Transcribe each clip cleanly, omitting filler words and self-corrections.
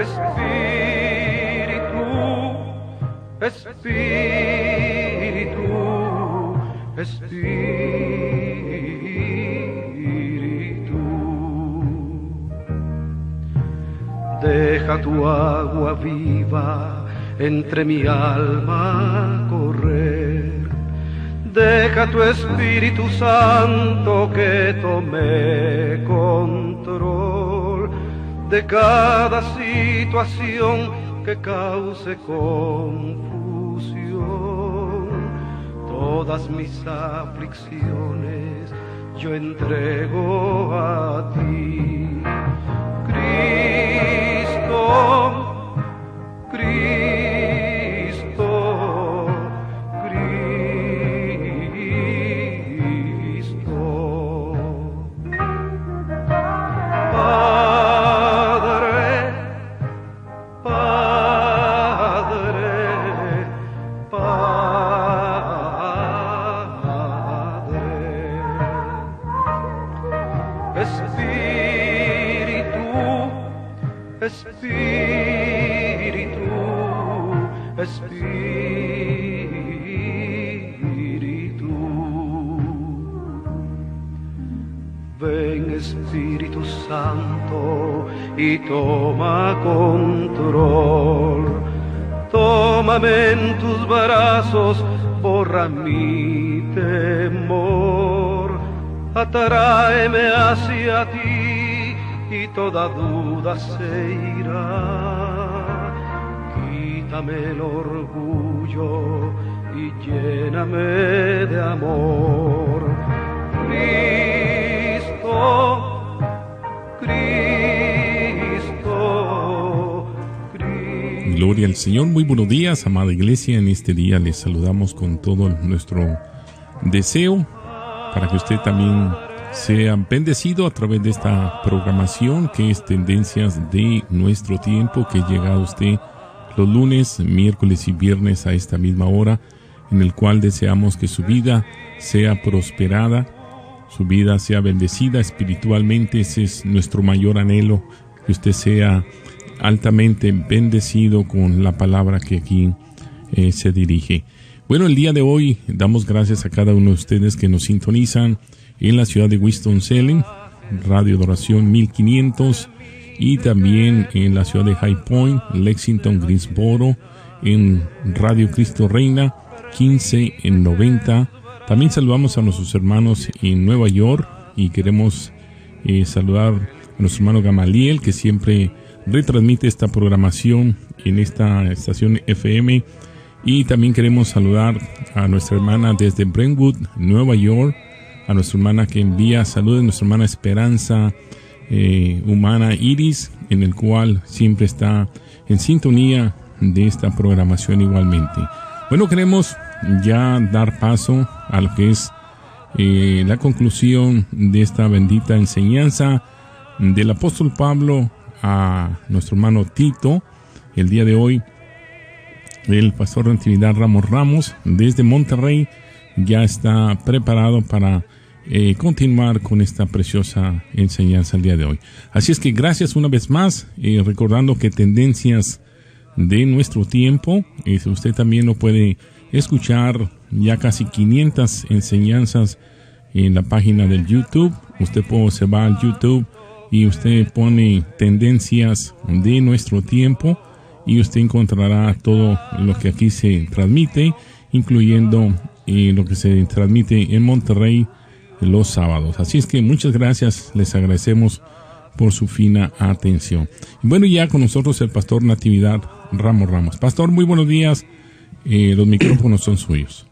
Espíritu, Espíritu, Espíritu. Deja tu agua viva entre mi alma correr. Deja tu Espíritu Santo que tome control de cada situación que cause confusión. Todas mis aflicciones yo entrego a ti. Cristo, Cristo, Cristo. Padre, Padre, Padre. Espíritu, Espíritu, Espíritu. Ven Espíritu Santo y toma control. Tómame en tus brazos, borra mi temor. Atráeme hacia ti y toda duda se irá. Quítame el orgullo y lléname de amor. Cristo, Cristo, Cristo. Gloria al Señor. Muy buenos días, amada iglesia. En este día les saludamos con todo nuestro deseo para que usted también sea bendecido a través de esta programación que es Tendencias de Nuestro Tiempo, que llega a usted los lunes, miércoles y viernes a esta misma hora, en el cual deseamos que su vida sea prosperada, su vida sea bendecida espiritualmente. Ese es nuestro mayor anhelo, que usted sea altamente bendecido con la palabra que aquí se dirige. Bueno, el día de hoy damos gracias a cada uno de ustedes que nos sintonizan en la ciudad de Winston-Salem, Radio de Oración 1500, y también en la ciudad de High Point, Lexington, Greensboro, en Radio Cristo Reina 1590. También saludamos a nuestros hermanos en Nueva York y queremos saludar a nuestro hermano Gamaliel, que siempre retransmite esta programación en esta estación FM. Y también queremos saludar a nuestra hermana desde Brentwood, Nueva York, a nuestra hermana que envía saludos, nuestra hermana Esperanza Humana Iris, en el cual siempre está en sintonía de esta programación igualmente. Bueno, queremos ya dar paso a lo que es la conclusión de esta bendita enseñanza del apóstol Pablo a nuestro hermano Tito. El día de hoy el pastor Natividad Ramos desde Monterrey ya está preparado para continuar con esta preciosa enseñanza el día de hoy. Así es que gracias una vez más, recordando que Tendencias de Nuestro Tiempo, usted también lo puede escuchar, ya casi 500 enseñanzas en la página del YouTube. Usted se va al YouTube y usted pone Tendencias de Nuestro Tiempo y usted encontrará todo lo que aquí se transmite, incluyendo lo que se transmite en Monterrey los sábados. Así es que muchas gracias, les agradecemos por su fina atención. Bueno, ya con nosotros el pastor Natividad Ramos. Pastor, muy buenos días, los micrófonos son suyos.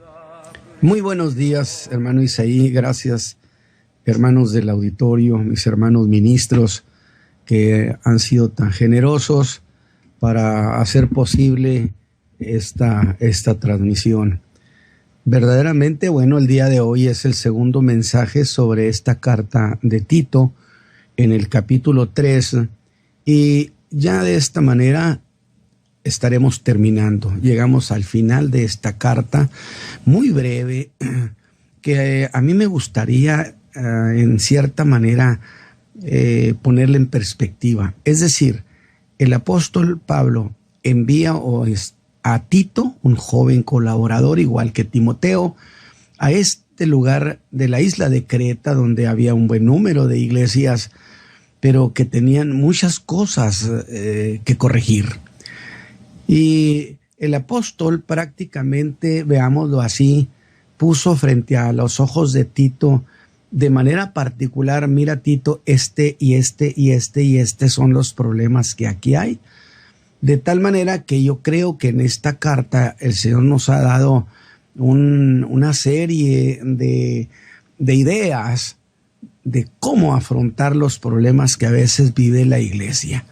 Muy buenos días, hermano Isaí, gracias, hermanos del auditorio, mis hermanos ministros que han sido tan generosos para hacer posible esta transmisión. Verdaderamente, bueno, el día de hoy es el segundo mensaje sobre esta carta de Tito en el capítulo 3 y ya de esta manera estaremos terminando. Llegamos al final de esta carta muy breve que a mí me gustaría en cierta manera ponerle en perspectiva. Es decir, el apóstol Pablo envía a Tito, un joven colaborador igual que Timoteo, a este lugar de la isla de Creta, donde había un buen número de iglesias, pero que tenían muchas cosas que corregir. Y el apóstol prácticamente, veámoslo así, puso frente a los ojos de Tito de manera particular: mira, Tito, este son los problemas que aquí hay. De tal manera que yo creo que en esta carta el Señor nos ha dado una serie de ideas de cómo afrontar los problemas que a veces vive la iglesia.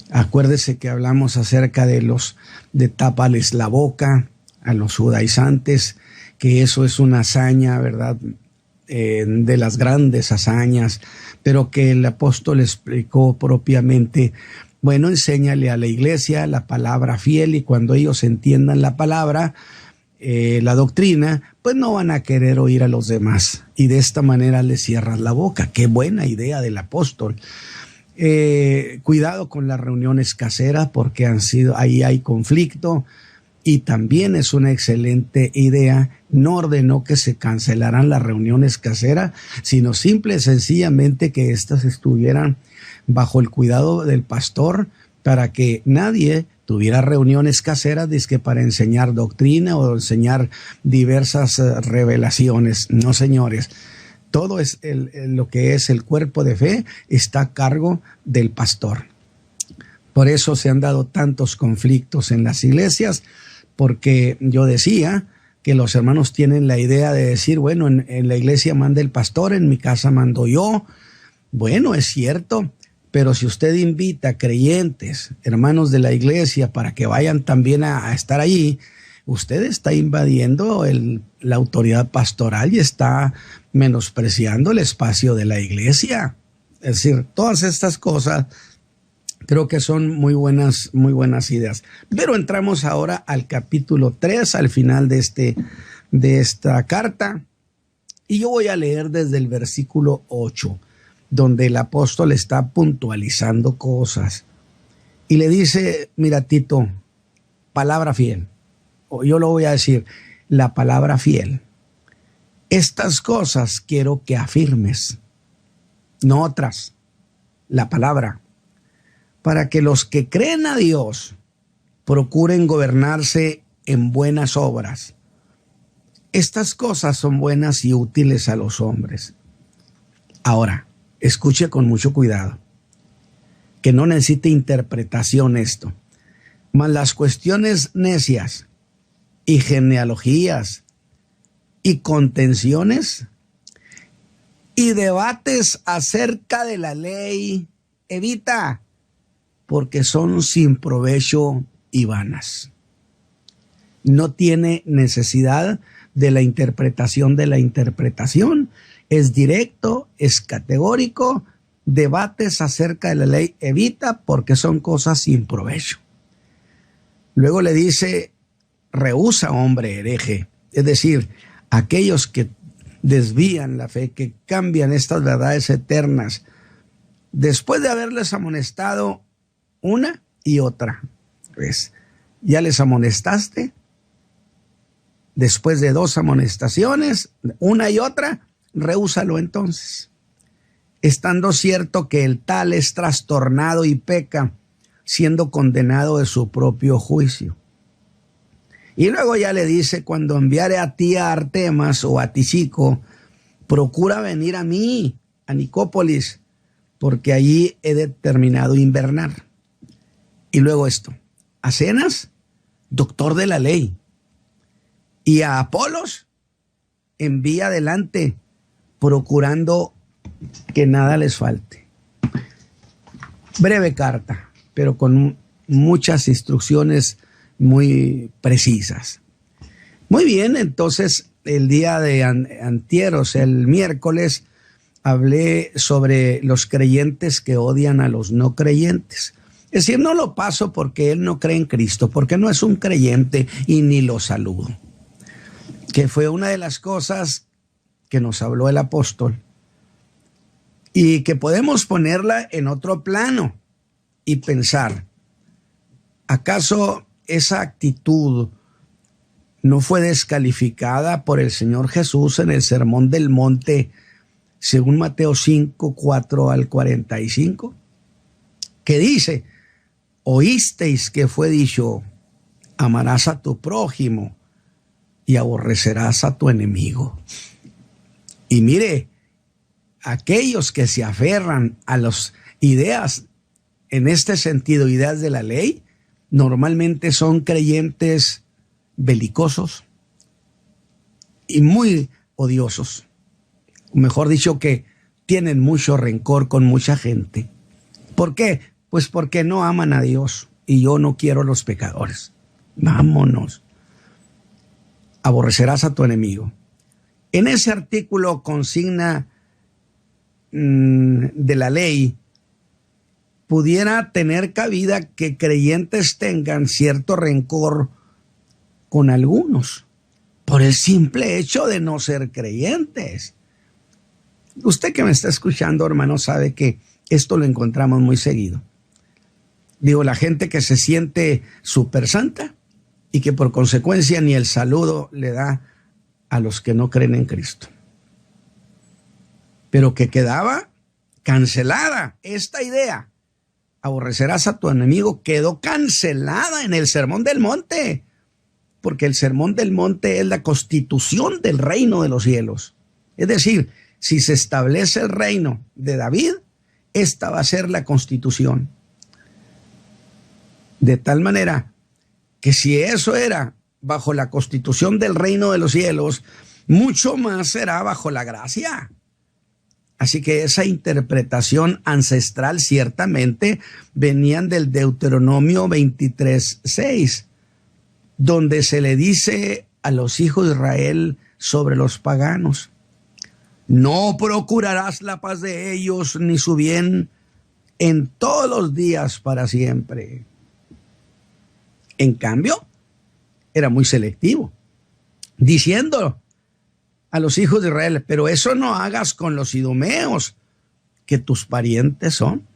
Acuérdese que hablamos acerca de tápales la boca a los judaizantes, que eso es una hazaña, ¿verdad? De las grandes hazañas, pero que el apóstol explicó propiamente: bueno, enséñale a la iglesia la palabra fiel, y cuando ellos entiendan la palabra, la doctrina, pues no van a querer oír a los demás, y de esta manera les cierras la boca. Qué buena idea del apóstol. Cuidado con las reuniones caseras, porque ahí hay conflicto, y también es una excelente idea. No ordenó que se cancelaran las reuniones caseras, sino simple y sencillamente que éstas estuvieran bajo el cuidado del pastor, para que nadie tuviera reuniones caseras dizque para enseñar doctrina o enseñar diversas revelaciones. No, señores. Todo es lo que es el cuerpo de fe está a cargo del pastor. Por eso se han dado tantos conflictos en las iglesias, porque yo decía que los hermanos tienen la idea de decir: bueno, en la iglesia manda el pastor, en mi casa mando yo. Bueno, es cierto, pero si usted invita a creyentes, hermanos de la iglesia, para que vayan también a estar allí, usted está invadiendo la autoridad pastoral y está menospreciando el espacio de la iglesia. Es decir, todas estas cosas creo que son muy buenas ideas. Pero entramos ahora al capítulo 3, al final de esta carta, y yo voy a leer desde el versículo 8, donde el apóstol está puntualizando cosas. Y le dice: mira, Tito, palabra fiel. O yo lo voy a decir, la palabra fiel. Estas cosas quiero que afirmes, no otras, la palabra, para que los que creen a Dios procuren gobernarse en buenas obras. Estas cosas son buenas y útiles a los hombres. Ahora, escuche con mucho cuidado, que no necesite interpretación esto. Mas las cuestiones necias y genealogías y contenciones y debates acerca de la ley evita, porque son sin provecho y vanas. No tiene necesidad de la interpretación de la interpretación. Es directo, es categórico. Debates acerca de la ley evita, porque son cosas sin provecho. Luego le dice: rehúsa, hombre hereje. Es decir, aquellos que desvían la fe, que cambian estas verdades eternas, después de haberles amonestado una y otra vez. Ya les amonestaste, después de 2 amonestaciones, una y otra, rehúsalo entonces. Estando cierto que el tal es trastornado y peca, siendo condenado de su propio juicio. Y luego ya le dice: cuando enviare a ti a Artemas o a Tíquico, procura venir a mí, a Nicópolis, porque allí he determinado invernar. Y luego esto: a Zenas, doctor de la ley, y a Apolos envía adelante, procurando que nada les falte. Breve carta, pero con muchas instrucciones muy precisas. Muy bien, entonces el día de antier, o sea, el miércoles, hablé sobre los creyentes que odian a los no creyentes. Es decir, no lo paso porque él no cree en Cristo, porque no es un creyente y ni lo saludo. Que fue una de las cosas que nos habló el apóstol y que podemos ponerla en otro plano y pensar: ¿Acaso esa actitud no fue descalificada por el Señor Jesús en el Sermón del Monte, según Mateo 5, 4 al 45? Que dice: oísteis que fue dicho, amarás a tu prójimo y aborrecerás a tu enemigo. Y mire, aquellos que se aferran a las ideas, en este sentido, ideas de la ley, normalmente son creyentes belicosos y muy odiosos. O mejor dicho, que tienen mucho rencor con mucha gente. ¿Por qué? Pues porque no aman a Dios, y yo no quiero a los pecadores. Vámonos. Aborrecerás a tu enemigo. En ese artículo consigna de la ley pudiera tener cabida que creyentes tengan cierto rencor con algunos por el simple hecho de no ser creyentes. Usted que me está escuchando, hermano, sabe que esto lo encontramos muy seguido. Digo, la gente que se siente súper santa y que por consecuencia ni el saludo le da a los que no creen en Cristo. Pero que quedaba cancelada esta idea. Aborrecerás a tu enemigo, quedó cancelada en el Sermón del Monte, porque el Sermón del Monte es la constitución del reino de los cielos. Es decir, si se establece el reino de David, esta va a ser la constitución. De tal manera que si eso era bajo la constitución del reino de los cielos, mucho más será bajo la gracia. Así que esa interpretación ancestral ciertamente venían del Deuteronomio 23:6, donde se le dice a los hijos de Israel sobre los paganos: no procurarás la paz de ellos ni su bien en todos los días para siempre. En cambio, era muy selectivo, diciendo a los hijos de Israel: pero eso no hagas con los idumeos, que tus parientes son.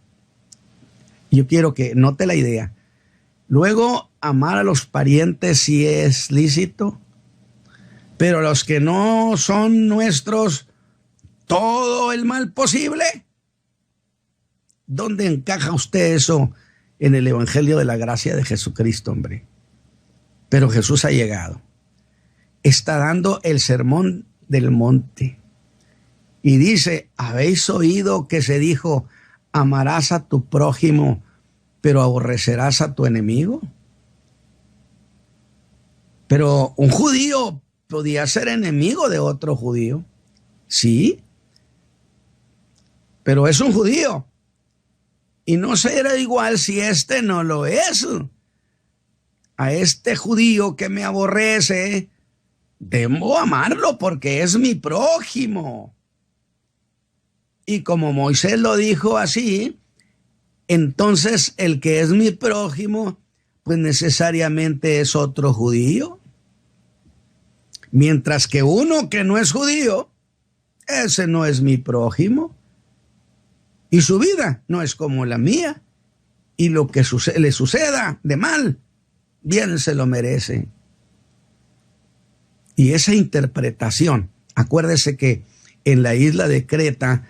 Yo quiero que note la idea. Luego, amar a los parientes sí es lícito, pero a los que no son nuestros, todo el mal posible. ¿Dónde encaja usted eso en el Evangelio de la gracia de Jesucristo, hombre? Pero Jesús ha llegado. Está dando el Sermón del Monte. Y dice: ¿habéis oído que se dijo, amarás a tu prójimo, pero aborrecerás a tu enemigo? Pero un judío podía ser enemigo de otro judío. Sí, pero es un judío. Y no será igual si este no lo es. A este judío que me aborrece, debo amarlo porque es mi prójimo. Y como Moisés lo dijo así, entonces el que es mi prójimo, pues necesariamente es otro judío. Mientras que uno que no es judío, ese no es mi prójimo. Y su vida no es como la mía. Y lo que le suceda de mal, bien se lo merece. Y esa interpretación, acuérdese que en la isla de Creta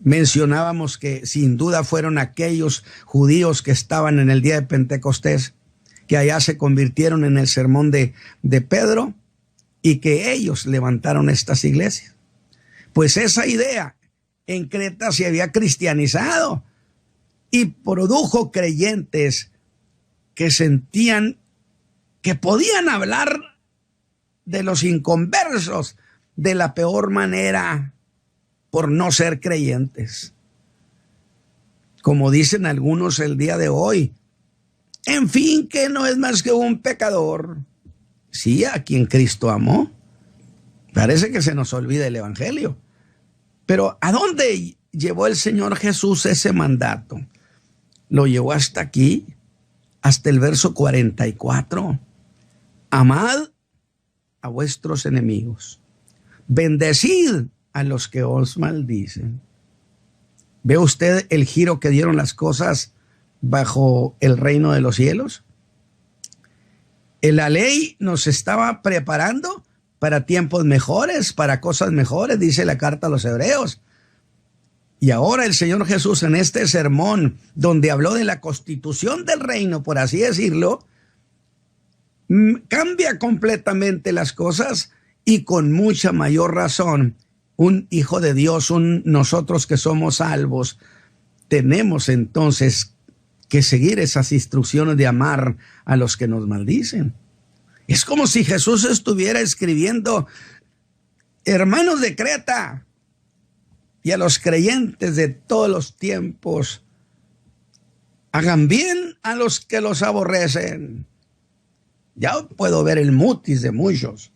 mencionábamos que sin duda fueron aquellos judíos que estaban en el día de Pentecostés, que allá se convirtieron en el sermón de Pedro y que ellos levantaron estas iglesias. Pues esa idea en Creta se había cristianizado y produjo creyentes que sentían que podían hablar de los inconversos de la peor manera por no ser creyentes. Como dicen algunos el día de hoy, en fin, que no es más que un pecador. Sí, a quien Cristo amó. Parece que se nos olvida el Evangelio. Pero ¿a dónde llevó el Señor Jesús ese mandato? Lo llevó hasta aquí, hasta el verso 44. Amad a vuestros enemigos. Bendecid a los que os maldicen. ¿Ve usted el giro que dieron las cosas bajo el reino de los cielos? La ley nos estaba preparando para tiempos mejores, para cosas mejores, dice la carta a los Hebreos. Y ahora el Señor Jesús, en este sermón donde habló de la constitución del reino, por así decirlo, cambia completamente las cosas, y con mucha mayor razón, un hijo de Dios, nosotros que somos salvos, tenemos entonces que seguir esas instrucciones de amar a los que nos maldicen. Es como si Jesús estuviera escribiendo: hermanos de Creta y a los creyentes de todos los tiempos, hagan bien a los que los aborrecen. Ya puedo ver el mutis de muchos.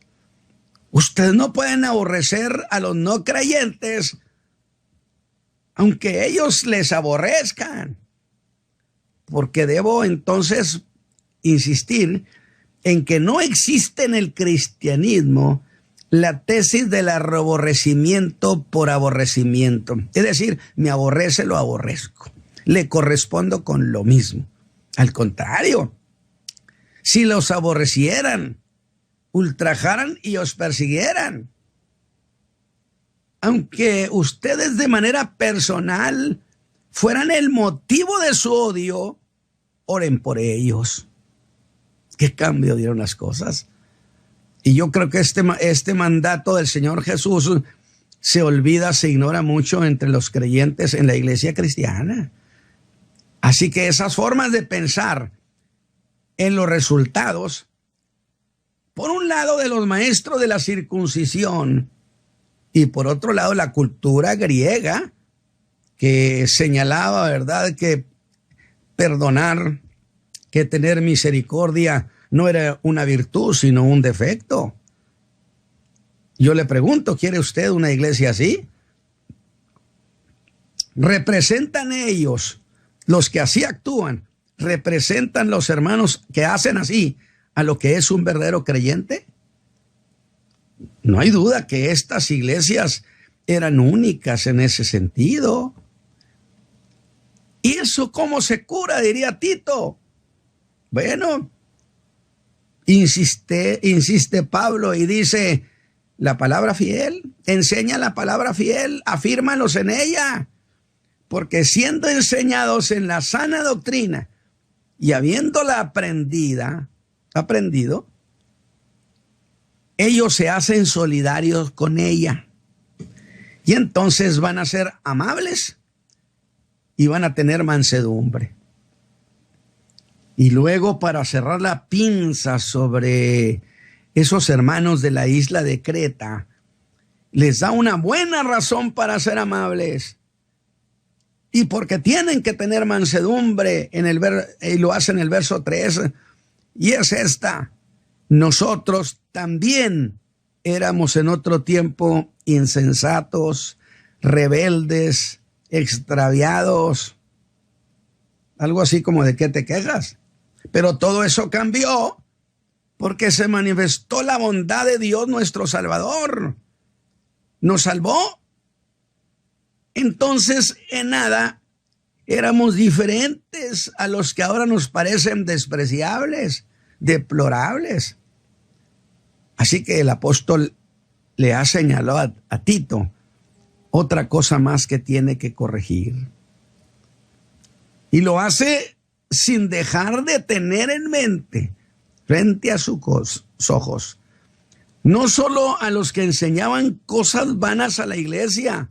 Ustedes no pueden aborrecer a los no creyentes, aunque ellos les aborrezcan. Porque debo entonces insistir en que no existe en el cristianismo la tesis del aborrecimiento por aborrecimiento. Es decir, me aborrece, lo aborrezco. Le correspondo con lo mismo. Al contrario, si los aborrecieran, ultrajaran y os persiguieran, aunque ustedes de manera personal fueran el motivo de su odio, oren por ellos. ¿Qué cambio dieron las cosas? Y yo creo que este mandato del Señor Jesús se olvida, se ignora mucho entre los creyentes en la iglesia cristiana. Así que esas formas de pensar en los resultados, por un lado de los maestros de la circuncisión y por otro lado la cultura griega, que señalaba, ¿verdad?, que perdonar, que tener misericordia no era una virtud, sino un defecto. Yo le pregunto, ¿quiere usted una iglesia así? ¿Representan ellos, los que así actúan, representan los hermanos que hacen así a lo que es un verdadero creyente? No hay duda que estas iglesias eran únicas en ese sentido. ¿Y eso cómo se cura?, diría Tito. Bueno, insiste Pablo y dice: la palabra fiel, enseña la palabra fiel, afírmalos en ella, porque siendo enseñados en la sana doctrina y habiéndola aprendido, ellos se hacen solidarios con ella. Y entonces van a ser amables y van a tener mansedumbre. Y luego, para cerrar la pinza sobre esos hermanos de la isla de Creta, les da una buena razón para ser amables. Y porque tienen que tener mansedumbre, y lo hace en el verso 3, y es esta: nosotros también éramos en otro tiempo insensatos, rebeldes, extraviados. Algo así como: ¿de qué te quejas? Pero todo eso cambió porque se manifestó la bondad de Dios nuestro Salvador. Nos salvó. Entonces, en nada éramos diferentes a los que ahora nos parecen despreciables, deplorables. Así que el apóstol le ha señalado a Tito otra cosa más que tiene que corregir. Y lo hace sin dejar de tener en mente, frente a sus ojos, no solo a los que enseñaban cosas vanas a la iglesia,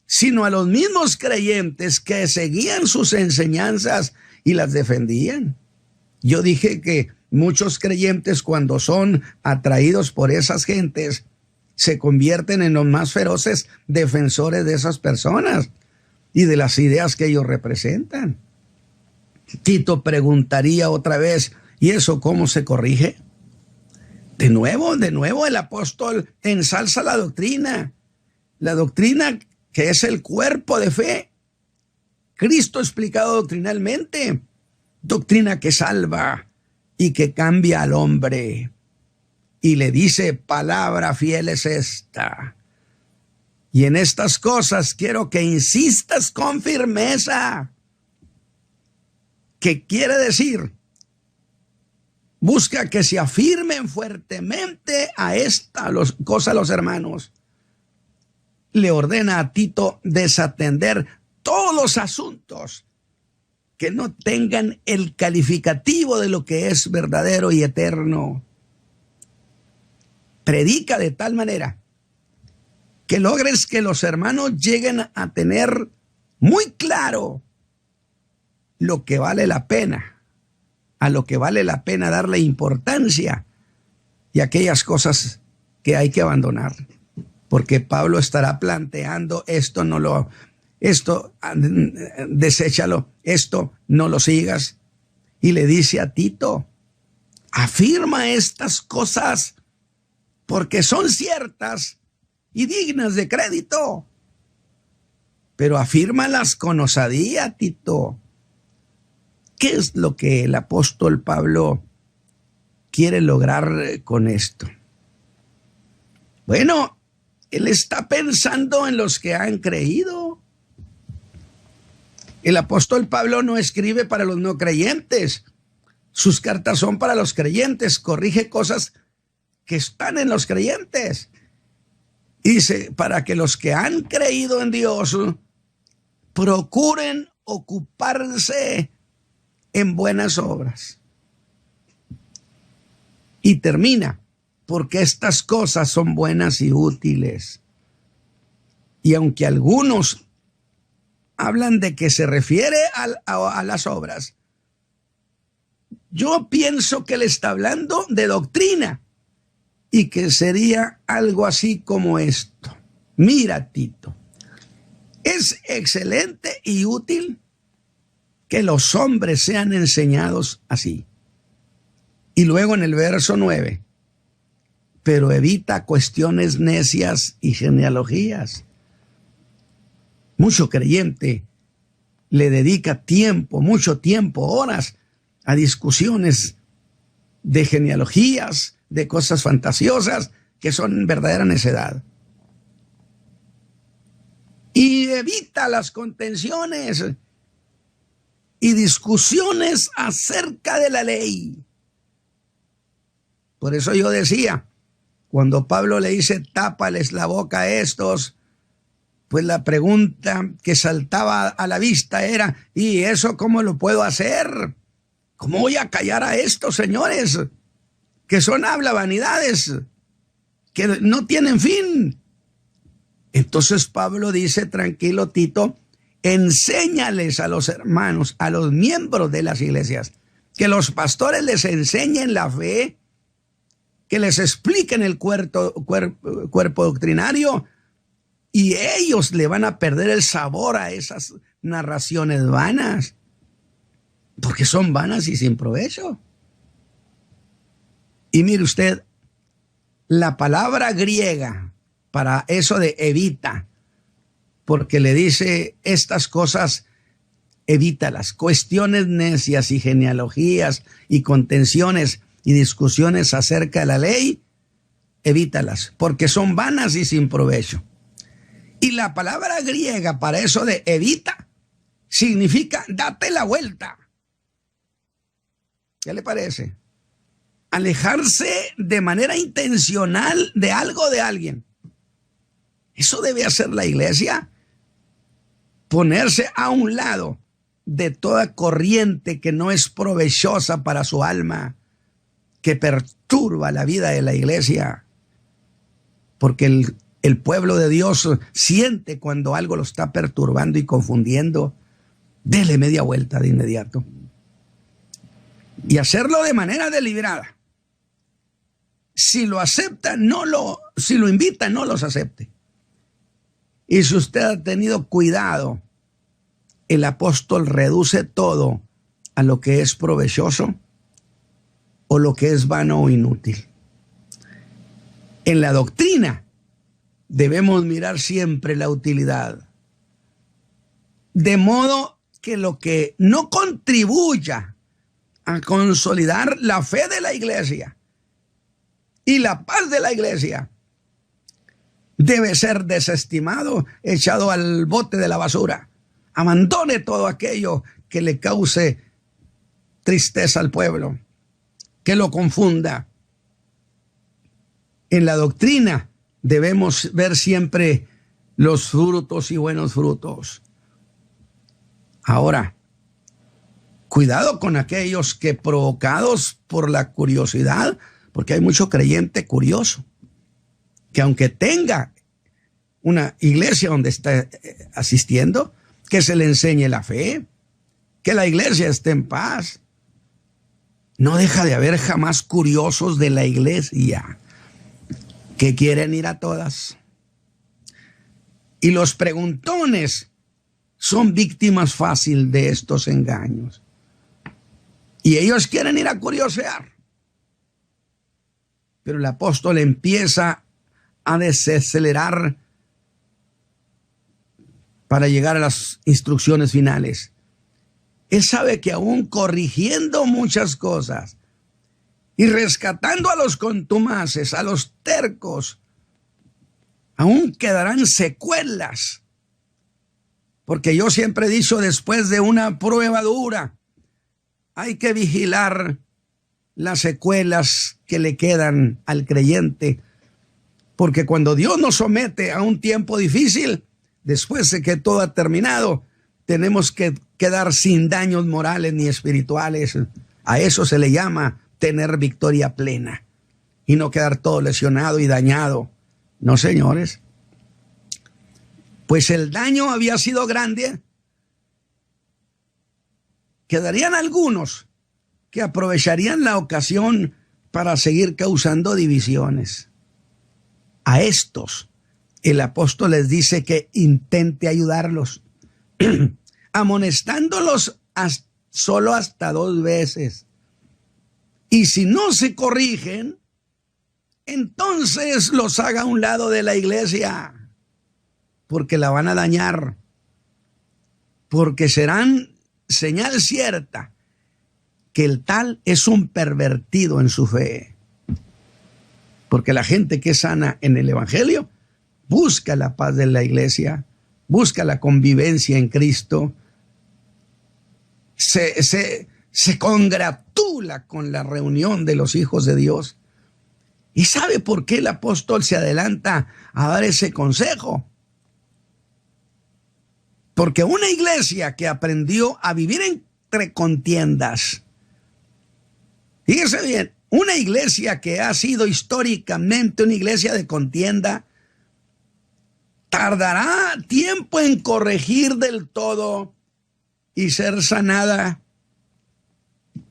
sino a los mismos creyentes que seguían sus enseñanzas y las defendían. Yo dije que muchos creyentes, cuando son atraídos por esas gentes, se convierten en los más feroces defensores de esas personas y de las ideas que ellos representan. Tito preguntaría otra vez: ¿y eso cómo se corrige? De nuevo el apóstol ensalza la doctrina que es el cuerpo de fe, Cristo explicado doctrinalmente, doctrina que salva y que cambia al hombre. Y le dice: palabra fiel es esta. Y en estas cosas quiero que insistas con firmeza. ¿Qué quiere decir? busca que se afirmen fuertemente a esta cosa los hermanos. Le ordena a Tito desatender todos los asuntos que no tengan el calificativo de lo que es verdadero y eterno. Predica de tal manera que logres que los hermanos lleguen a tener muy claro lo que vale la pena, a lo que vale la pena darle importancia y aquellas cosas que hay que abandonar. Porque Pablo estará planteando esto deséchalo, esto no lo sigas. Y le dice a Tito, afirma estas cosas porque son ciertas y dignas de crédito. Pero afírmalas con osadía, Tito. ¿Qué es lo que el apóstol Pablo quiere lograr con esto? Bueno, él está pensando en los que han creído. El apóstol Pablo no escribe para los no creyentes. Sus cartas son para los creyentes. Corrige cosas que están en los creyentes. Y dice, para que los que han creído en Dios procuren ocuparse en buenas obras. Y termina, porque estas cosas son buenas y útiles. Y aunque algunos hablan de que se refiere a las obras, yo pienso que él está hablando de doctrina y que sería algo así como esto. Mira, Tito, es excelente y útil que los hombres sean enseñados así. Y luego en el verso 9, pero evita cuestiones necias y genealogías. Mucho creyente le dedica tiempo, mucho tiempo, horas a discusiones de genealogías, de cosas fantasiosas que son verdadera necedad. Y evita las contenciones y discusiones acerca de la ley. Por eso yo decía, cuando Pablo le dice, tápales la boca a estos, pues la pregunta que saltaba a la vista era, ¿y eso cómo lo puedo hacer? ¿Cómo voy a callar a estos señores que son habla vanidades, que no tienen fin? Entonces Pablo dice, tranquilo Tito, enséñales a los hermanos, a los miembros de las iglesias, que los pastores les enseñen la fe, que les expliquen el cuerpo doctrinario, y ellos le van a perder el sabor a esas narraciones vanas, porque son vanas y sin provecho. Y mire usted, la palabra griega para eso de evita, porque le dice estas cosas, evítalas, cuestiones necias y genealogías y contenciones y discusiones acerca de la ley, evítalas, porque son vanas y sin provecho. Y la palabra griega para eso de evita significa date la vuelta. ¿Qué le parece? Alejarse de manera intencional de algo o de alguien. Eso debe hacer la iglesia. Ponerse a un lado de toda corriente que no es provechosa para su alma, que perturba la vida de la iglesia. Porque el pueblo de Dios siente cuando algo lo está perturbando y confundiendo. Dele media vuelta de inmediato. Y hacerlo de manera deliberada. Si lo acepta, si lo invita, no los acepte. Y si usted ha tenido cuidado, el apóstol reduce todo a lo que es provechoso o lo que es vano o inútil. En la doctrina debemos mirar siempre la utilidad, de modo que lo que no contribuya a consolidar la fe de la iglesia y la paz de la iglesia debe ser desestimado, echado al bote de la basura. Abandone todo aquello que le cause tristeza al pueblo. que lo confunda. En la doctrina debemos ver siempre los frutos y buenos frutos. Ahora, cuidado con aquellos que, provocados por la curiosidad, porque hay mucho creyente curioso, que aunque tenga una iglesia donde está asistiendo, que se le enseñe la fe, que la iglesia esté en paz. No deja de haber jamás curiosos de la iglesia que quieren ir a todas. Y los preguntones son víctimas fácil de estos engaños. Y ellos quieren ir a curiosear. Pero el apóstol empieza a desacelerar para llegar a las instrucciones finales. Él sabe que aún corrigiendo muchas cosas y rescatando a los contumaces, a los tercos, aún quedarán secuelas. Porque yo siempre he dicho, después de una prueba dura, hay que vigilar las secuelas que le quedan al creyente. Porque cuando Dios nos somete a un tiempo difícil, después de que todo ha terminado, tenemos que quedar sin daños morales ni espirituales. A eso se le llama tener victoria plena y no quedar todo lesionado y dañado. No, señores. Pues el daño había sido grande. Quedarían algunos que aprovecharían la ocasión para seguir causando divisiones. A estos, el apóstol les dice que intente ayudarlos, amonestándolos solo hasta 2 veces. Y si no se corrigen, entonces los haga a un lado de la iglesia, porque la van a dañar, porque serán señal cierta que el tal es un pervertido en su fe. Porque la gente que es sana en el evangelio busca la paz de la iglesia, busca la convivencia en Cristo, se congratula con la reunión de los hijos de Dios. ¿Y sabe por qué el apóstol se adelanta a dar ese consejo? Porque una iglesia que aprendió a vivir entre contiendas, fíjese bien, una iglesia que ha sido históricamente una iglesia de contienda, tardará tiempo en corregir del todo y ser sanada.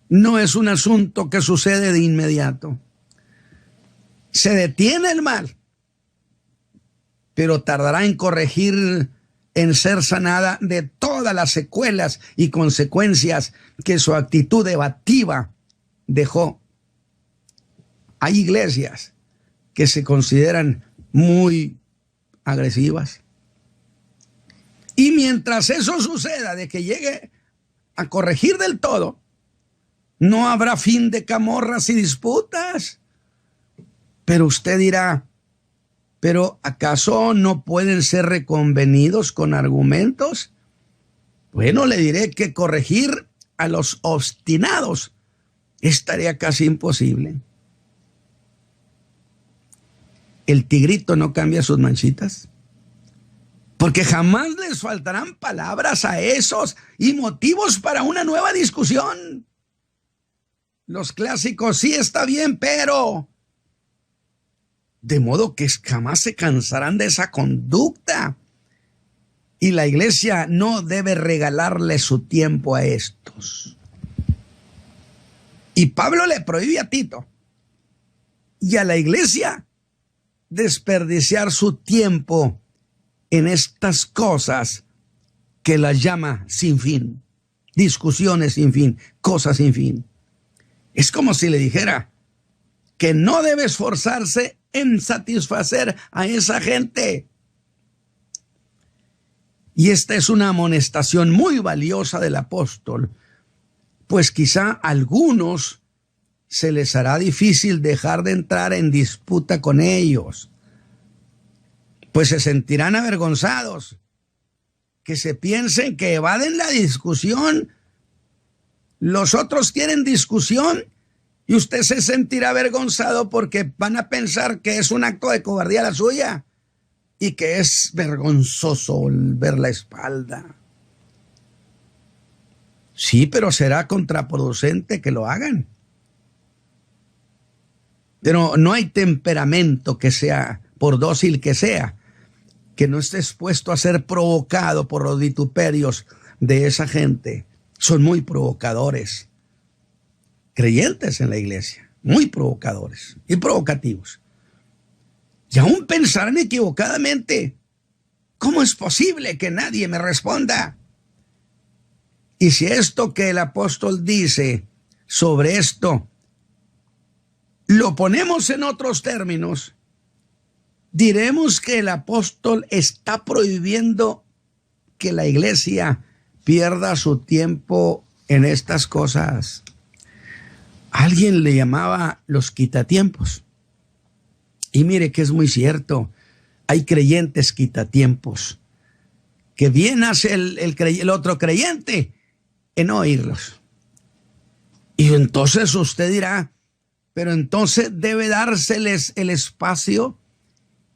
No es un asunto que sucede de inmediato. Se detiene el mal, pero tardará en corregir, en ser sanada de todas las secuelas y consecuencias que su actitud evativa dejó. Hay iglesias que se consideran muy agresivas. Y mientras eso suceda, de que llegue a corregir del todo, no habrá fin de camorras y disputas. Pero usted dirá, ¿pero acaso no pueden ser reconvenidos con argumentos? Bueno, le diré que corregir a los obstinados es tarea casi imposible. El tigrito no cambia sus manchitas, porque jamás les faltarán palabras a esos y motivos para una nueva discusión. Los clásicos, sí está bien, pero... De modo que jamás se cansarán de esa conducta. Y la iglesia no debe regalarle su tiempo a estos. Y Pablo le prohíbe a Tito y a la iglesia desperdiciar su tiempo en estas cosas que las llama sin fin, discusiones sin fin, cosas sin fin. Es como si le dijera que no debe esforzarse en satisfacer a esa gente. Y esta es una amonestación muy valiosa del apóstol, pues quizá a algunos se les hará difícil dejar de entrar en disputa con ellos, pues se sentirán avergonzados, que se piensen que evaden la discusión. Los otros quieren discusión Y usted se sentirá avergonzado porque van a pensar que es un acto de cobardía la suya y que es vergonzoso volver la espalda. Sí, pero será contraproducente que lo hagan. Pero no hay temperamento que sea, por dócil que sea, que no esté expuesto a ser provocado por los vituperios de esa gente. Son muy provocadores. Creyentes en la iglesia, muy provocadores y provocativos. Y aún pensarán equivocadamente, ¿cómo es posible que nadie me responda? Y si esto que el apóstol dice sobre esto lo ponemos en otros términos, diremos que el apóstol está prohibiendo que la iglesia pierda su tiempo en estas cosas. Alguien le llamaba los quitatiempos. Y mire que es muy cierto, hay creyentes quitatiempos, que bien hace el otro creyente en no oírlos. Y entonces usted dirá, pero entonces debe dárseles el espacio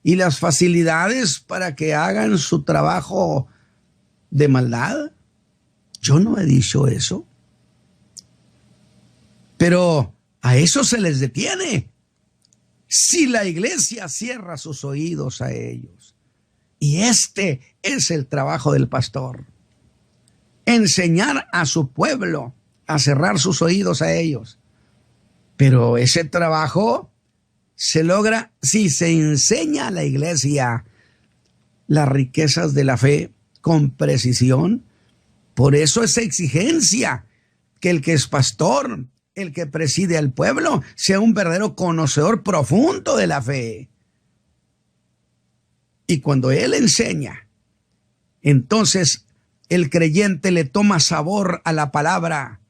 y las facilidades para que hagan su trabajo de maldad. Yo no he dicho eso. Pero a eso se les detiene si la iglesia cierra sus oídos a ellos. Y este es el trabajo del pastor: enseñar a su pueblo a cerrar sus oídos a ellos. Pero ese trabajo se logra si se enseña a la iglesia las riquezas de la fe con precisión. Por eso esa exigencia que el que es pastor, el que preside al pueblo, sea un verdadero conocedor profundo de la fe. Y cuando él enseña, entonces el creyente le toma sabor a la palabra,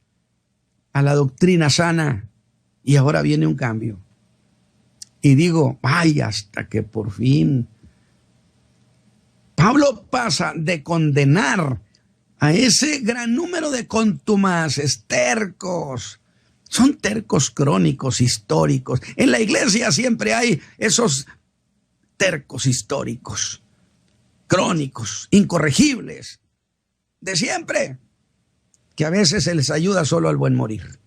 a la doctrina sana, y ahora viene un cambio. Y digo, ay, hasta que por fin Pablo pasa de condenar a ese gran número de contumaces, tercos. Son tercos crónicos, históricos. En la iglesia siempre hay esos tercos históricos, crónicos, incorregibles, de siempre, que a veces se les ayuda solo al buen morir.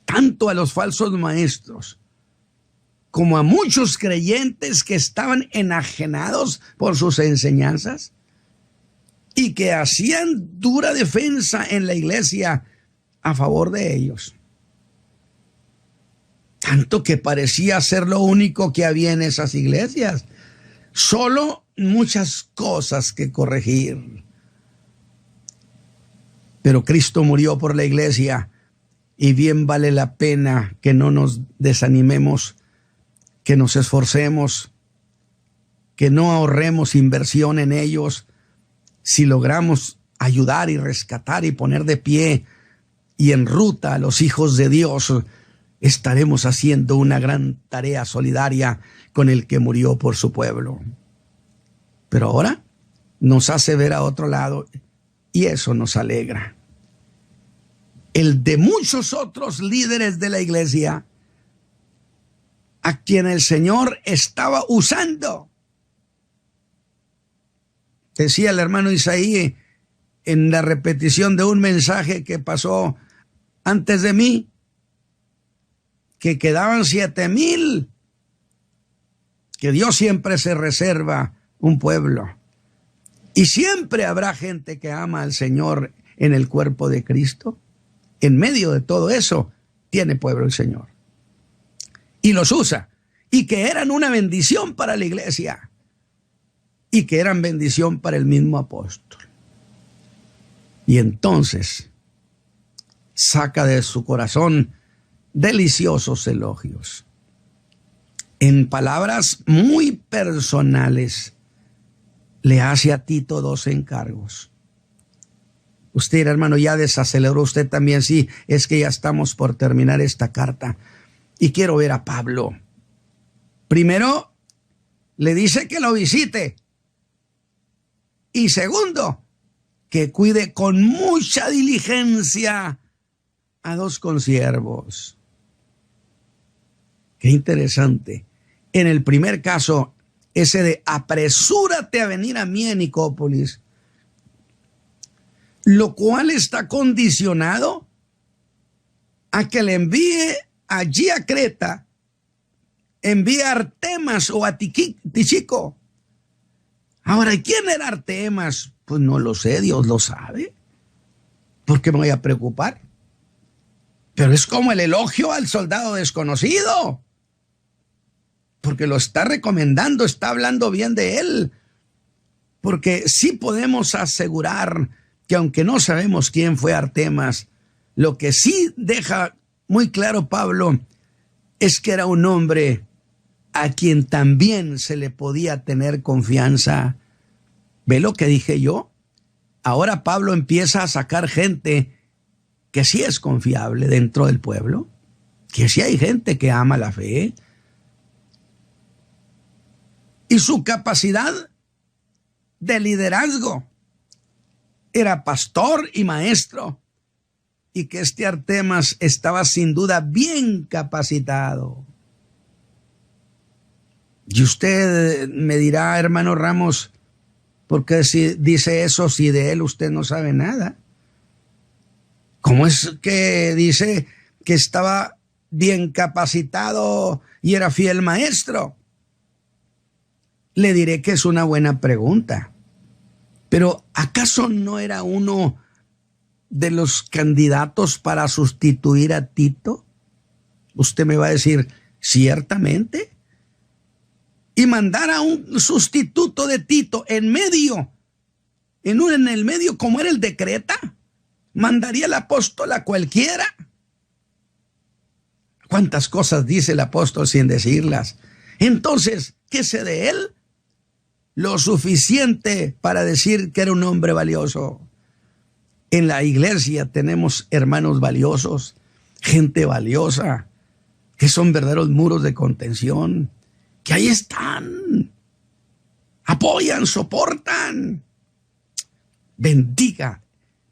Tanto a los falsos maestros como a muchos creyentes que estaban enajenados por sus enseñanzas y que hacían dura defensa en la iglesia a favor de ellos. Tanto que parecía ser lo único que había en esas iglesias. Solo muchas cosas que corregir. Pero Cristo murió por la iglesia y bien vale la pena que no nos desanimemos, que nos esforcemos, que no ahorremos inversión en ellos. Si logramos ayudar y rescatar y poner de pie y en ruta a los hijos de Dios, estaremos haciendo una gran tarea solidaria con el que murió por su pueblo. Pero ahora nos hace ver a otro lado y eso nos alegra. El de muchos otros líderes de la iglesia a quien el Señor estaba usando. Decía el hermano Isaí en la repetición de un mensaje que pasó antes de mí, que quedaban 7,000, que Dios siempre se reserva un pueblo. Y siempre habrá gente que ama al Señor en el cuerpo de Cristo. En medio de todo eso, tiene pueblo el Señor. Y los usa. Y que eran una bendición para la iglesia. Y que eran bendición para el mismo apóstol. Y entonces saca de su corazón deliciosos elogios. En palabras muy personales, le hace a Tito 2 encargos. Usted, hermano, ya desaceleró usted también. Sí, es que ya estamos por terminar esta carta. Y quiero ver a Pablo. Primero, le dice que lo visite. Y segundo, que cuide con mucha diligencia a 2 consiervos. Qué interesante. En el primer caso, ese de apresúrate a venir a mí en Nicópolis, lo cual está condicionado a que le envíe allí a Creta, envíe a Artemas o a Tíquico. Ahora, ¿y quién era Artemas? Pues no lo sé, Dios lo sabe. ¿Por qué me voy a preocupar? Pero es como el elogio al soldado desconocido, porque lo está recomendando, está hablando bien de él. Porque sí podemos asegurar que aunque no sabemos quién fue Artemas, lo que sí deja muy claro Pablo es que era un hombre a quien también se le podía tener confianza. ¿Ve lo que dije yo? Ahora Pablo empieza a sacar gente que sí es confiable dentro del pueblo, que sí hay gente que ama la fe. Y su capacidad de liderazgo, era pastor y maestro, y que este Artemas estaba sin duda bien capacitado. Y usted me dirá, hermano Ramos, ¿por qué dice eso si de él usted no sabe nada? ¿Cómo es que dice que estaba bien capacitado y era fiel maestro? Le diré que es una buena pregunta. Pero ¿acaso no era uno de los candidatos para sustituir a Tito? Usted me va a decir, ciertamente. Y mandar a un sustituto de Tito en el medio como era el de Creta, mandaría el apóstol a cualquiera. ¿Cuántas cosas dice el apóstol sin decirlas? Entonces, ¿qué sé de él? Lo suficiente para decir que era un hombre valioso. En la iglesia tenemos hermanos valiosos, gente valiosa, que son verdaderos muros de contención, que ahí están, apoyan, soportan. Bendiga,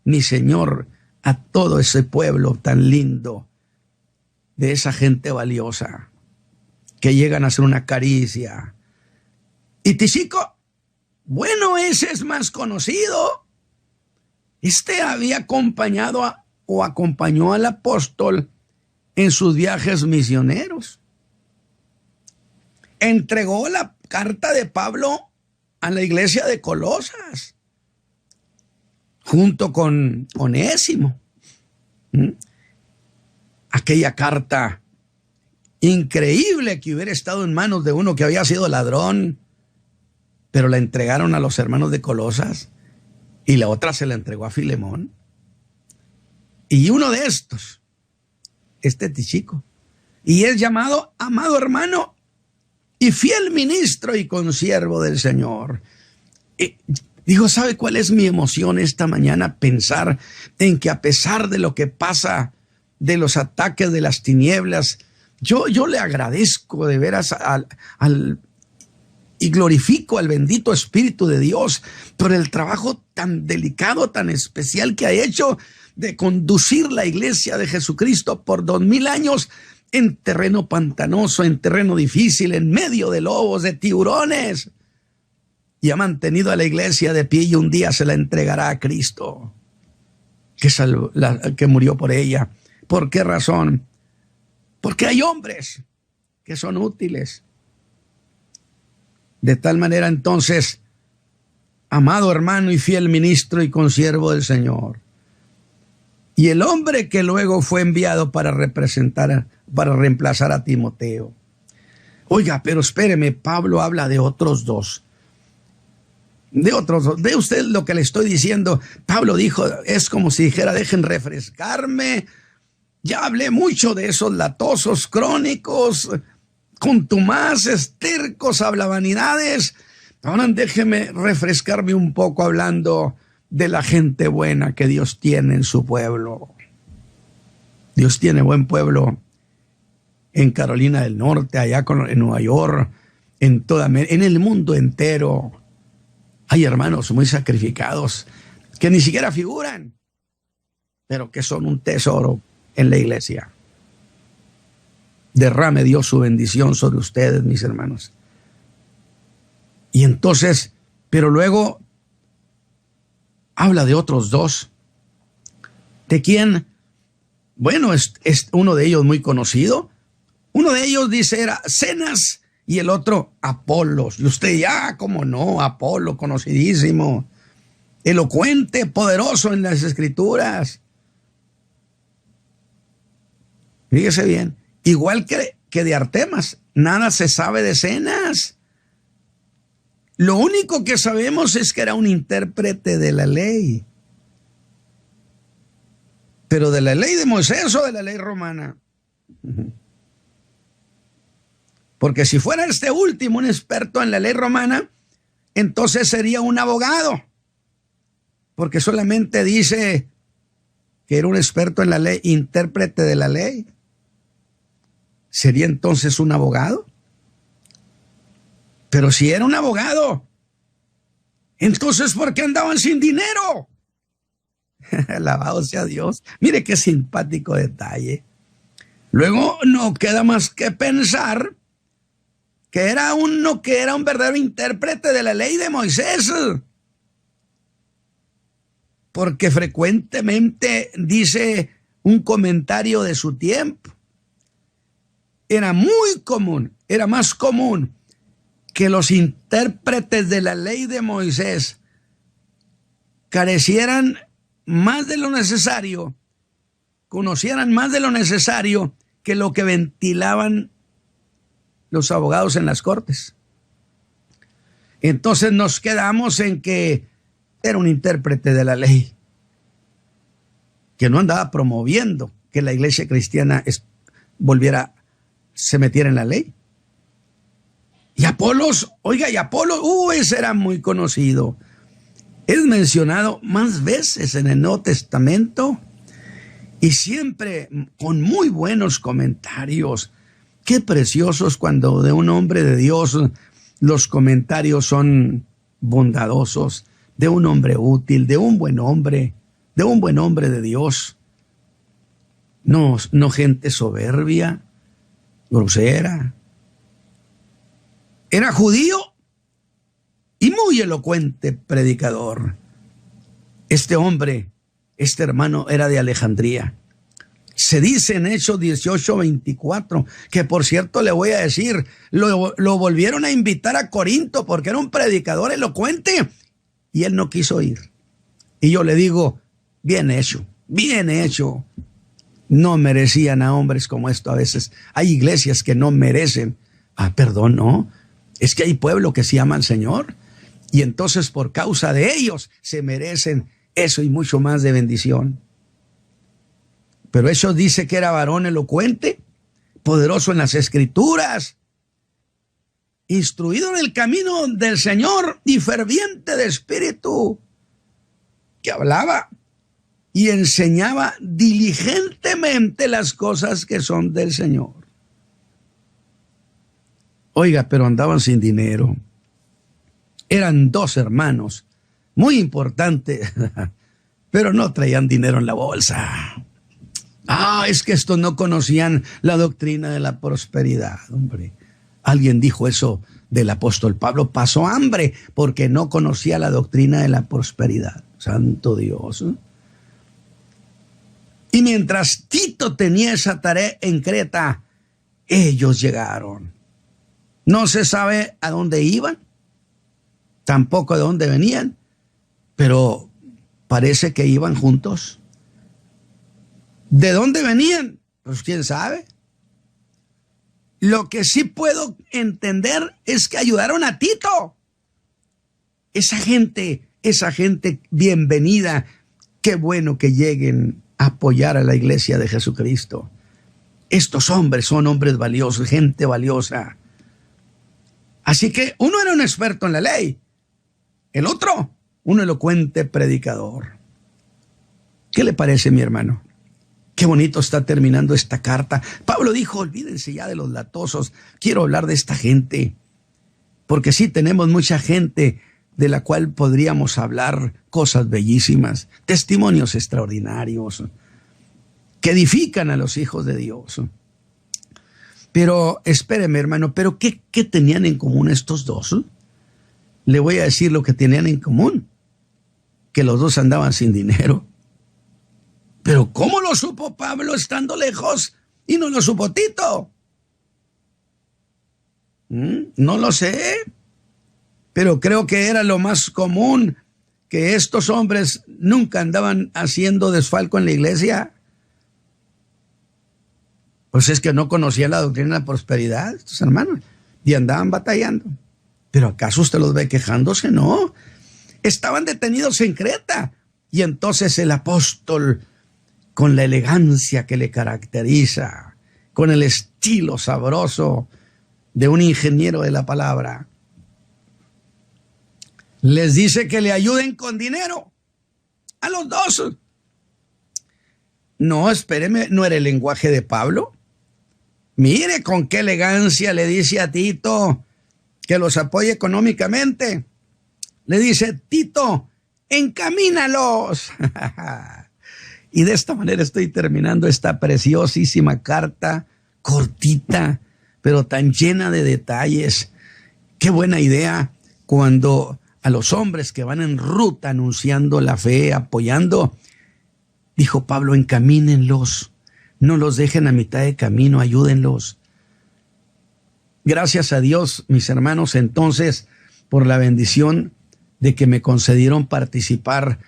mi Señor, a todo ese pueblo tan lindo, de esa gente valiosa, que llegan a hacer una caricia. Y Tíquico, bueno, ese es más conocido. Este había acompañado acompañó al apóstol en sus viajes misioneros. Entregó la carta de Pablo a la iglesia de Colosas, junto con Onésimo. Aquella carta increíble que hubiera estado en manos de uno que había sido ladrón, pero la entregaron a los hermanos de Colosas y la otra se la entregó a Filemón. Y uno de estos, Tíquico, y es llamado amado hermano y fiel ministro y consiervo del Señor. Digo, ¿sabe cuál es mi emoción esta mañana? Pensar en que a pesar de lo que pasa, de los ataques de las tinieblas, yo le agradezco de veras y glorifico al bendito Espíritu de Dios por el trabajo tan delicado, tan especial que ha hecho de conducir la iglesia de Jesucristo por 2000 años en terreno pantanoso, en terreno difícil, en medio de lobos, de tiburones. Y ha mantenido a la iglesia de pie y un día se la entregará a Cristo, que murió por ella. ¿Por qué razón? Porque hay hombres que son útiles. De tal manera entonces, amado hermano y fiel ministro y consiervo del Señor, y el hombre que luego fue enviado para reemplazar a Timoteo. Oiga, pero espéreme, Pablo habla de otros dos. Ve usted lo que le estoy diciendo. Pablo dijo, es como si dijera, dejen refrescarme. Ya hablé mucho de esos latosos crónicos, contumaces, tercos, hablavanidades. Ahora déjeme refrescarme un poco hablando de la gente buena que Dios tiene en su pueblo. Dios tiene buen pueblo en Carolina del Norte, allá en Nueva York, en el mundo entero. Hay hermanos muy sacrificados que ni siquiera figuran, pero que son un tesoro en la iglesia. derrame Dios su bendición sobre ustedes, mis hermanos. Y entonces, pero luego habla de otros dos. ¿De quién? Bueno, es uno de ellos muy conocido. Uno de ellos dice era Zenas y el otro Apolos. Y usted ya, cómo no, Apolo, conocidísimo, elocuente, poderoso en las Escrituras. Fíjese bien, igual que de Artemas, nada se sabe de Zenas. Lo único que sabemos es que era un intérprete de la ley. Pero de la ley de Moisés o de la ley romana. Porque si fuera este último un experto en la ley romana, entonces sería un abogado. Porque solamente dice que era un experto en la ley, intérprete de la ley. ¿Sería entonces un abogado? Pero si era un abogado, entonces ¿por qué andaban sin dinero? Alabado sea Dios. Mire qué simpático detalle. Luego no queda más que pensar que era un verdadero intérprete de la ley de Moisés. Porque frecuentemente dice un comentario de su tiempo. Era muy común, era más común que los intérpretes de la ley de Moisés carecieran más de lo necesario, conocieran más de lo necesario que lo que ventilaban los abogados en las cortes. Entonces nos quedamos en que era un intérprete de la ley, que no andaba promoviendo que la iglesia cristiana se metiera en la ley. Y Apolos, oiga, ese era muy conocido. Es mencionado más veces en el Nuevo Testamento y siempre con muy buenos comentarios. Qué preciosos cuando de un hombre de Dios los comentarios son bondadosos, de un hombre útil, de un buen hombre de Dios. No gente soberbia, grosera. Era judío y muy elocuente predicador. Este hermano era de Alejandría. Se dice en Hechos 18:24, que por cierto le voy a decir, lo volvieron a invitar a Corinto porque era un predicador elocuente y él no quiso ir. Y yo le digo, bien hecho. No merecían a hombres como esto a veces. Hay iglesias que no merecen. Perdón, no. Es que hay pueblo que sí ama al Señor y entonces por causa de ellos se merecen eso y mucho más de bendición. Pero eso dice que era varón elocuente, poderoso en las Escrituras, instruido en el camino del Señor y ferviente de espíritu, que hablaba y enseñaba diligentemente las cosas que son del Señor. Oiga, pero andaban sin dinero. Eran dos hermanos, muy importantes, pero no traían dinero en la bolsa. Es que estos no conocían la doctrina de la prosperidad, hombre. Alguien dijo eso del apóstol Pablo, pasó hambre porque no conocía la doctrina de la prosperidad. Santo Dios. Y mientras Tito tenía esa tarea en Creta, ellos llegaron. No se sabe a dónde iban, tampoco de dónde venían, pero parece que iban juntos. ¿De dónde venían? Pues quién sabe. Lo que sí puedo entender es que ayudaron a Tito. Esa gente bienvenida. Qué bueno que lleguen a apoyar a la iglesia de Jesucristo. Estos hombres son hombres valiosos, gente valiosa. Así que uno era un experto en la ley, el otro un elocuente predicador. ¿Qué le parece, mi hermano? Qué bonito está terminando esta carta. Pablo dijo, olvídense ya de los latosos, quiero hablar de esta gente, porque sí tenemos mucha gente de la cual podríamos hablar cosas bellísimas, testimonios extraordinarios, que edifican a los hijos de Dios. Pero espéreme, hermano, ¿pero qué tenían en común estos dos? Le voy a decir lo que tenían en común, que los dos andaban sin dinero. Pero ¿cómo lo supo Pablo estando lejos y no lo supo Tito? No lo sé, pero creo que era lo más común, que estos hombres nunca andaban haciendo desfalco en la iglesia. Pues es que no conocían la doctrina de la prosperidad, estos hermanos, y andaban batallando. ¿Pero acaso usted los ve quejándose? No. Estaban detenidos en Creta. Y entonces el apóstol, con la elegancia que le caracteriza, con el estilo sabroso de un ingeniero de la palabra, les dice que le ayuden con dinero a los dos. No, espéreme, ¿no era el lenguaje de Pablo? Mire con qué elegancia le dice a Tito que los apoye económicamente. Le dice: Tito, encamínalos. Y de esta manera estoy terminando esta preciosísima carta, cortita, pero tan llena de detalles. Qué buena idea cuando a los hombres que van en ruta anunciando la fe, apoyando, dijo Pablo: encamínenlos, no los dejen a mitad de camino, ayúdenlos. Gracias a Dios, mis hermanos, entonces, por la bendición de que me concedieron participar,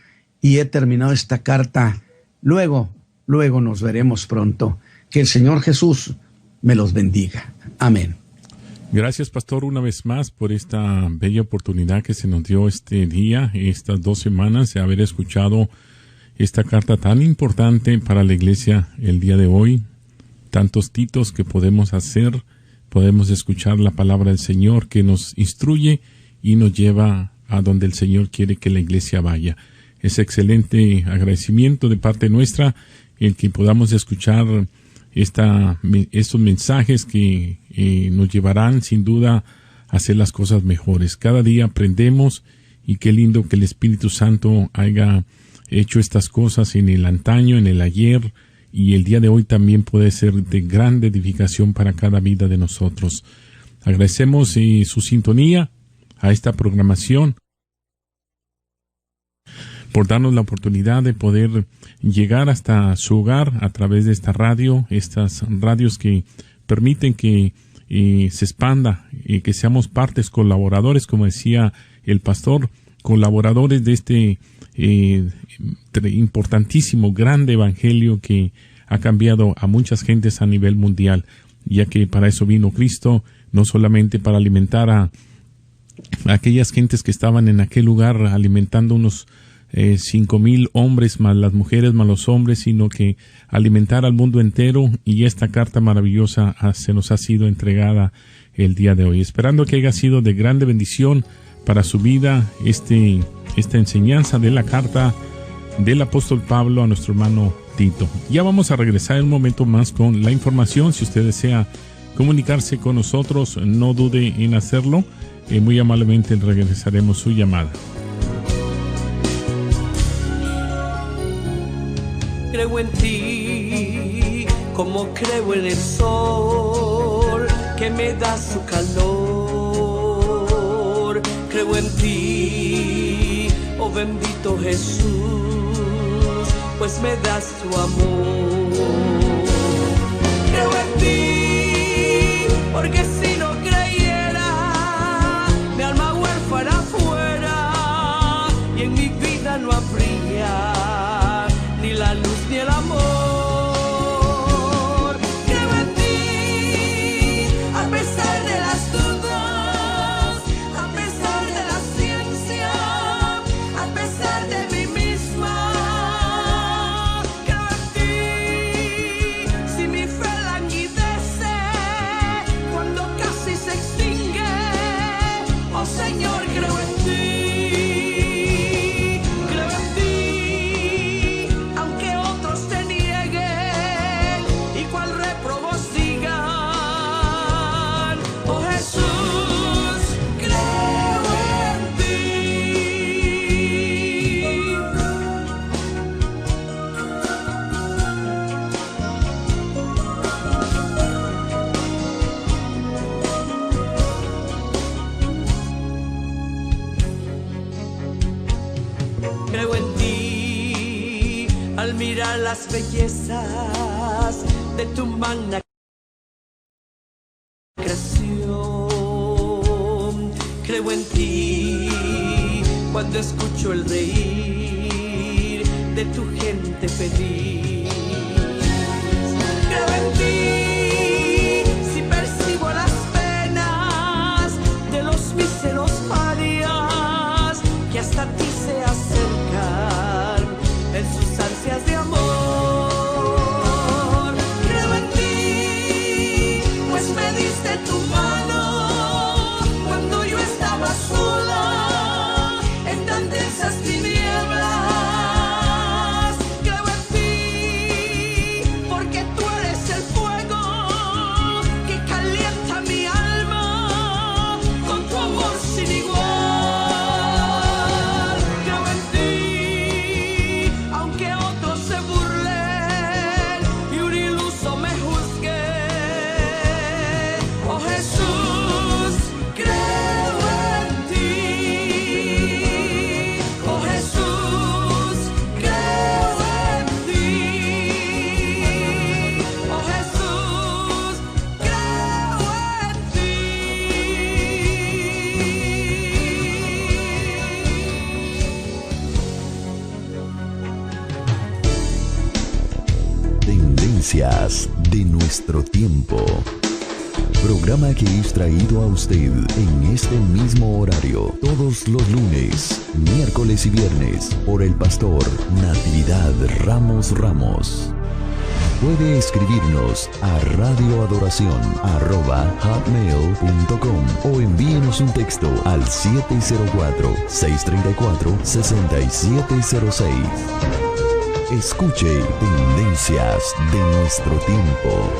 y he terminado esta carta. Luego nos veremos pronto. Que el Señor Jesús me los bendiga. Amén. Gracias, pastor, una vez más por esta bella oportunidad que se nos dio este día, estas 2 semanas, de haber escuchado esta carta tan importante para la iglesia el día de hoy. Tantos titos que podemos hacer, podemos escuchar la palabra del Señor que nos instruye y nos lleva a donde el Señor quiere que la iglesia vaya. Es excelente agradecimiento de parte nuestra el que podamos escuchar estos mensajes que nos llevarán sin duda a hacer las cosas mejores. Cada día aprendemos, y qué lindo que el Espíritu Santo haya hecho estas cosas en el antaño, en el ayer, y el día de hoy también puede ser de grande edificación para cada vida de nosotros. Agradecemos su sintonía a esta programación, por darnos la oportunidad de poder llegar hasta su hogar a través de esta radio, estas radios que permiten que se expanda y que seamos partes, colaboradores, como decía el pastor, colaboradores de este importantísimo, grande evangelio que ha cambiado a muchas gentes a nivel mundial, ya que para eso vino Cristo, no solamente para alimentar a aquellas gentes que estaban en aquel lugar, alimentando unos 5,000 hombres, más las mujeres, más los hombres, sino que alimentar al mundo entero. Y esta carta maravillosa se nos ha sido entregada el día de hoy, esperando que haya sido de grande bendición para su vida esta enseñanza de la carta del apóstol Pablo a nuestro hermano Tito. Ya vamos a regresar en un momento más con la información. Si usted desea comunicarse con nosotros, no dude en hacerlo. Muy amablemente regresaremos su llamada. Creo en ti, como creo en el sol que me da su calor. Creo en ti, oh bendito Jesús, pues me das tu amor. Creo en ti, porque si no creyera, mi alma huérfana fuera, y en mi vida no habría ni la luz ni el amor. Creo en ti, a pesar de las dudas, a pesar de la ciencia, a pesar de mí misma. Creo en ti, si mi fe languidece cuando casi se extingue. Oh Señor, creo en ti. Creo en ti, aunque otros tenían las bellezas de tu magna creación. Creo en ti cuando escucho el reír de tu gente feliz. Creo en ti si percibo las penas de los míseros parias que hasta ti se acercan en sus ansias de amor. Creo en ti, pues me diste tu mano cuando yo estaba sola en tan densas tinieblas. Creo en ti, porque tú eres el fuego que calienta mi alma con tu amor sin igual. Creo en ti, aunque otros se burlen y un iluso me juzgue. Oh Jesús, creo en ti. Oh Jesús, creo en ti. Oh Jesús, creo en ti. Tendencias de nuestro tiempo. Programa que es traído a usted en este mismo horario todos los lunes, miércoles y viernes por el pastor Natividad Ramos. Puede escribirnos a radioadoración@hotmail.com o envíenos un texto al 704-634-6706. Escuche Tendencias de nuestro tiempo.